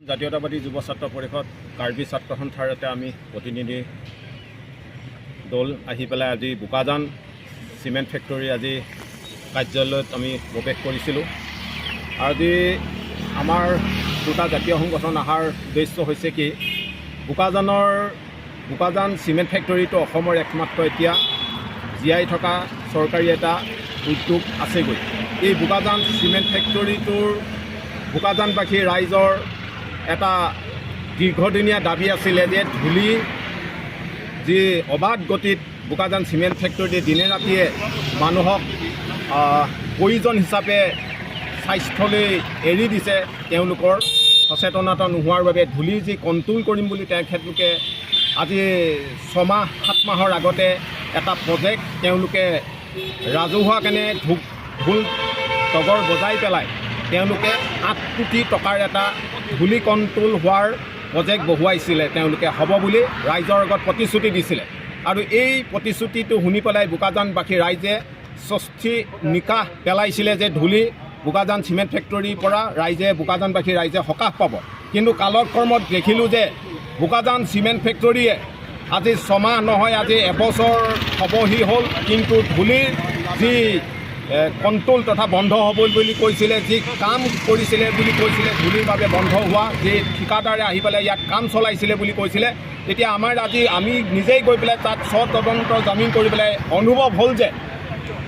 জাতীয়তাবাদী যুৱ ছাত্ৰ পৰিষদ কাৰ্বি ছাত্ৰ সন্থাৰতে আমি প্ৰতিনিধি দল আহি পেলাই আজি বোকাজান চিমেণ্ট ফেক্টৰী আজি কাৰ্যালয়ত আমি প্ৰৱেশ কৰিছিলোঁ। আজি আমাৰ দুটা জাতীয় সংগঠন অহাৰ উদ্দেশ্য হৈছে কি, বোকাজান চিমেণ্ট ফেক্টৰীটো অসমৰ একমাত্ৰ এতিয়া জীয়াই থকা চৰকাৰী এটা উদ্যোগ আছেগৈ। এই বোকাজান চিমেণ্ট ফেক্টৰীটোৰ বোকাজানবাসী ৰাইজৰ এটা দীৰ্ঘদিনীয়া দাবী আছিলে যে ধূলি যি অবাধ গতিত বোকাজান চিমেণ্ট ফেক্টৰীয়ে দিনে ৰাতিয়ে মানুহক প্ৰয়োজন হিচাপে স্বাস্থ্যলৈ এৰি দিছে। তেওঁলোকৰ সচেতনতা নোহোৱাৰ বাবে ধূলি যি কণ্ট্ৰল কৰিম বুলি তেখেতলোকে আজি 6-7 মাহৰ আগতে এটা প্ৰজেক্ট তেওঁলোকে ৰাজহুৱা কেনে ঢোল তগৰ বজাই পেলাই তেওঁলোকে 8 কোটি টকাৰ এটা ধূলি কণ্ট্ৰল হোৱাৰ প্ৰজেক্ট বহুৱাইছিলে। তেওঁলোকে হ'ব বুলি ৰাইজৰ আগত প্ৰতিশ্ৰুতি দিছিলে আৰু এই প্ৰতিশ্ৰুতিটো শুনি পেলাই বোকাজানবাসী ৰাইজে স্বস্তি নিকাহ পেলাইছিলে যে ধূলি বোকাজান চিমেণ্ট ফেক্টৰীৰ পৰা বোকাজানবাসী ৰাইজে সকাহ পাব। কিন্তু কালক্ৰমত দেখিলোঁ যে বোকাজান চিমেণ্ট ফেক্টৰীয়ে আজি 6 মাহ নহয়, আজি এবছৰ হ'বহি হ'ল, কিন্তু ধূলিৰ যি কণ্ট্ৰল তথা বন্ধ হ'ব বুলি কৈছিলে, যি কাম কৰিছিলে বুলি কৈছিলে, ধূলিৰ বাবে বন্ধ হোৱা যি ঠিকাদাৰে আহি পেলাই ইয়াত কাম চলাইছিলে বুলি কৈছিলে, তেতিয়া আমি নিজেই গৈ পেলাই তাত তদন্ত জামিন কৰি পেলাই অনুভৱ হ'ল যে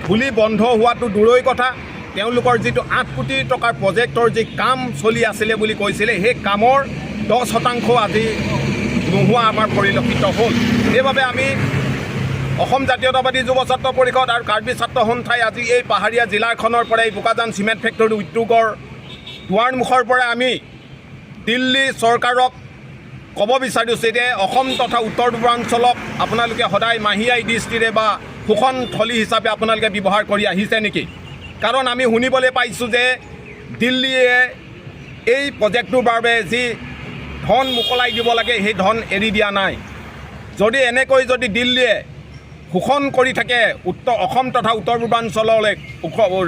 ধূলি বন্ধ হোৱাটো দূৰৈ কথা, তেওঁলোকৰ যিটো 8 কোটি টকাৰ প্ৰজেক্টৰ যি কাম চলি আছিলে বুলি কৈছিলে, সেই কামৰ 10% আজি নোহোৱা আমাৰ পৰিলক্ষিত হ'ল। সেইবাবে আমি অসম জাতীয়তাবাদী যুৱ ছাত্ৰ পৰিষদ আৰু কাৰ্বি ছাত্ৰ সন্থাই আজি এই পাহাৰীয়া জিলাখনৰ পৰাই বোকাজান চিমেণ্ট ফেক্টৰী উদ্যোগৰ দুৱাৰমুখৰ পৰা আমি দিল্লী চৰকাৰক ক'ব বিচাৰিছোঁ যে অসম তথা উত্তৰ পূৰ্বাঞ্চলক আপোনালোকে সদায় মাহিয়াই দৃষ্টিৰে বা শোষণ থলী হিচাপে আপোনালোকে ব্যৱহাৰ কৰি আহিছে নেকি? কাৰণ আমি শুনিবলৈ পাইছোঁ যে দিল্লীয়ে এই প্ৰজেক্টটোৰ বাবে যি ধন মোকলাই দিব লাগে সেই ধন এৰি দিয়া নাই। যদি এনেকৈ যদি দিল্লীয়ে শোষণ কৰি থাকে অসম তথা উত্তৰ পূৰ্বাঞ্চললৈ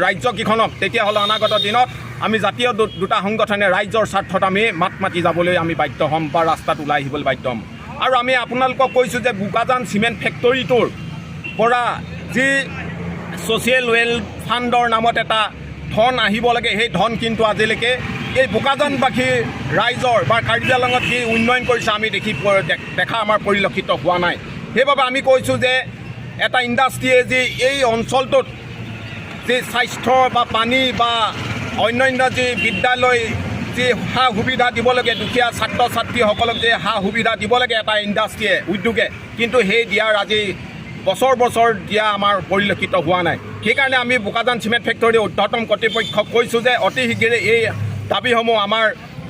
ৰাজ্যকেইখনক, তেতিয়াহ'লে অনাগত দিনত আমি জাতীয় দুটা সংগঠনে ৰাইজৰ স্বাৰ্থত আমি মাত মাতি যাবলৈ আমি বাধ্য হ'ম বা ৰাস্তাত ওলাই আহিবলৈ বাধ্য হ'ম। আৰু আমি আপোনালোকক কৈছোঁ যে বোকাজান চিমেণ্ট ফেক্টৰীটোৰ পৰা যি ছ'চিয়েল ৱেলফেয়াৰ ফাণ্ডৰ নামত এটা ধন আহিব লাগে, সেই ধন কিন্তু আজিলৈকে এই বোকাজানবাসী ৰাইজৰ বা কাৰ্বি আংলঙত যি উন্নয়ন কৰিছে আমি দেখা আমাৰ পৰিলক্ষিত হোৱা নাই। সেইবাবে আমি কৈছোঁ যে এটা ইণ্ডাষ্ট্ৰীয়ে যি এই অঞ্চলটোত যি স্বাস্থ্য বা পানী বা অন্যান্য যি বিদ্যালয় যি সা সুবিধা দিব লাগে, দুখীয়া ছাত্ৰ ছাত্ৰীসকলক যে সা সুবিধা দিব লাগে এটা ইণ্ডাষ্ট্ৰীয়ে উদ্যোগে, কিন্তু সেই দিয়াৰ আজি বছৰ দিয়া আমাৰ পৰিলক্ষিত হোৱা নাই। সেইকাৰণে আমি বোকাজান চিমেণ্ট ফেক্টৰীৰ ঊৰ্ধ্বতম কৰ্তৃপক্ষক কৈছোঁ যে অতি শীঘ্ৰে এই দাবীসমূহ, আমাৰ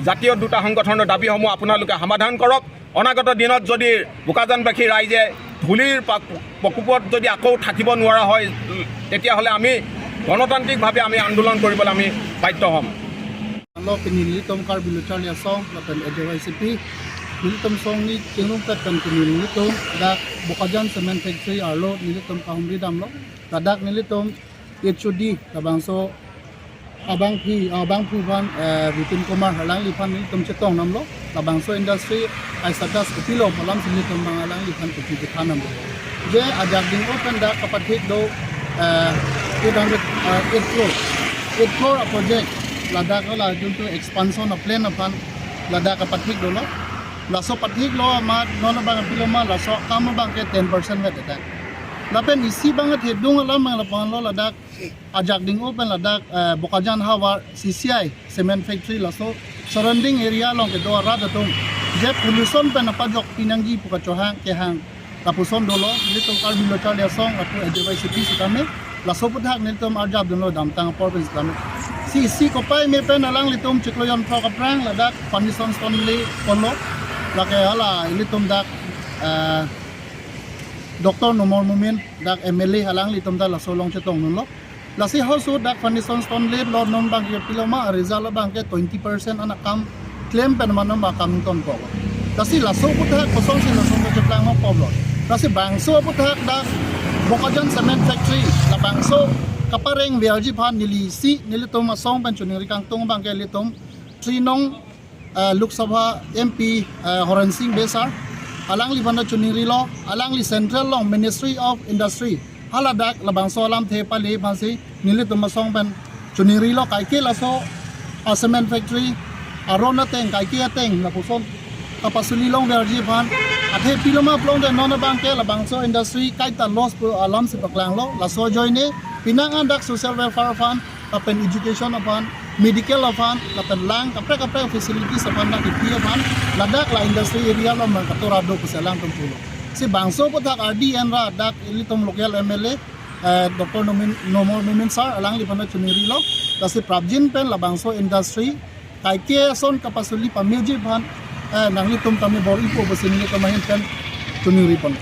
জাতীয় দুটা সংগঠনৰ দাবীসমূহ আপোনালোকে সমাধান কৰক। অনাগত দিনত যদি বোকাজানবাসী ৰাইজে ধূলিৰ প্ৰকোপত যদি আকৌ থাকিব নোৱাৰা হয়, তেতিয়াহ'লে আমি গণতান্ত্ৰিকভাৱে আমি আন্দোলন কৰিবলৈ আমি বাধ্য হ'ম। Nilitom kar biluchar niya song lapen AJYCP nilitom song ni tinung takan nilitom dak Bokajan cement factory arlo nilitom kahumri damlo tadak nilitom HOD tabangso abang phi ban Vipin Kumar halang lipan nilitom chetong namlo tabangso industry ay sadas upilo malam nilitom mangalang lipan kupitan namlo je ajak ding open dak kapathik do 8 crore project Ladakh la junto expansion of plan upon Ladakh pathik dolo laso pathik lo ma non bang piloma laso kam bang ke 10% met ta lapen isi bang the dung alam la pan lo Ladakh ajak ding open Ladakh Bokajan CCI cement factory laso surrounding area long ke do ra da tung je pollution pe na pajok pinanggi pukachohang ke hang tapuson dolo little kar bilo cha le song atu AJYCP sitame laso puthak niltom arjab dolo damtang province lame si kopai me pen alang litum chikloyon pro kaprang Ladak foundation stonely konlo lake hala litum dak Dr. Nomor Mumin dak MLA halang litum da lasolong chetong nulo lasi hosu dak foundation stonely lord non bang piloma result bang ke 20% anak kam claim pen manam ba kam ton ko lasi laso puthak kosong si laso cheplang mo poblon lasi bangso puthak dak Bokajan cement factory la bangso kapareng biarji phan nili si nilitom asong pan chuning rikang tung bang ke litom trinong Lok Sabha MP Horan Singh Besar alang li bana chuniri lo alang li Central Long Ministry of Industry haladak labang so alam the pali phasi nili tumasong ban chuniri lo kai ke laso cement factory arona teng kai ke teng la puson kapasuli long verji phan athe piloma plong de non bang ke labang so industry kai ta loss pu alam si paklang lo la so joine pinang andak social welfare fund apen education fund medical fund apen lang kapre facilities fund na kikia fund ladak la industry area lo man katora do kusalang tumpulo si bangso po tak RDN ra dak ilitom local MLA Dr. Nomor Mimin Sar alang li pana chuniri lo kasi prabjin pen la bangso industry kai ke son kapasuli pamilji fund nang litum tami bor ipo basin ni kamahin pen chuniri pon